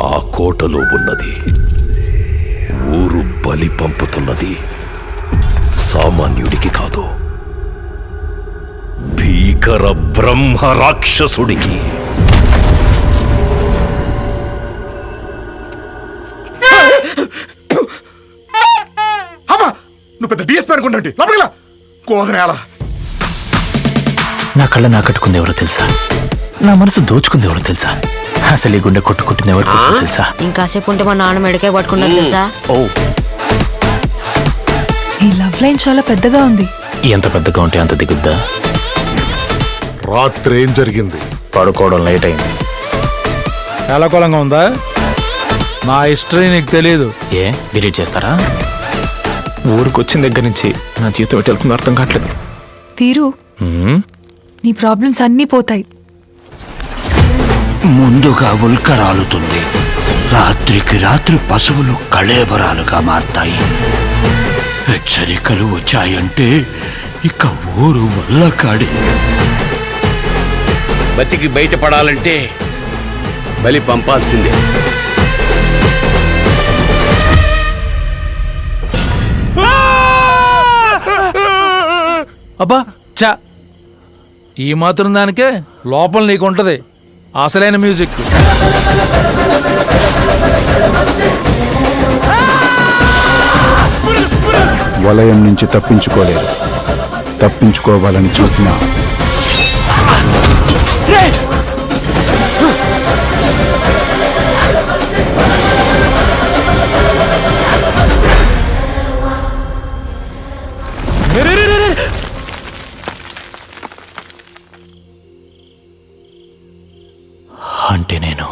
ఆ కోటలో ఉన్నది ఊరు బలి పంపుతున్నది సామాన్యుడికి కాదు, భీకర బ్రహ్మ రాక్షసుడికి. నువ్వు పెద్ద డిఎస్పీ అనుకుంటే లోపలిలా కోదనేలా. నా కళ్ళ నాకట్టుకుంది ఎవరో తెలుసా? నా మనసు దోచుకుంది ఎవరో తెలుసా? అసలు ఈ గుండె కొట్టుకుంటుంది ఎవరు తెలుసా? ఇంకాసేపు ఉంటే మా నాన్న మెడకే పట్టుకుంటుంది తెలుసా? ఓ, ఈ లవ్ లైన్ చాలా పెద్దగా ఉంది. ఎంత పెద్దగా ఉంటే అంత దిగుద్దా? రాత్రి ఏం జరిగింది? పడుకోవడం లేట్ అయింది. ఎలాకోలంగా ఉందా? నా హిస్టరీ నీకు తెలియదు. ఏ డిలీట్ చేస్తారా? ఊరికి వచ్చిన దగ్గర నుంచి నా జీవితం ఎటు వెళ్తుందో అర్థం కావట్లేదు. వీరు, నీ ప్రాబ్లమ్స్ అన్నీ పోతాయి. ముందుగా ఉల్క రాలుతుంది, రాత్రికి రాత్రి పశువులు కళేబరాలుగా మారతాయి. హెచ్చరికలు వచ్చాయంటే ఇక ఊరు వల్ల కాడి. బతికి బయటపడాలంటే బలి పంపాల్సిందే. అబ్బా చా, ఈ మాత్రం దానికే లోపల నీకుంటది అసలైన మ్యూజిక్. వలయం నుంచి తప్పించుకోలేరు, తప్పించుకోవాలని చూసినా అంటే నేను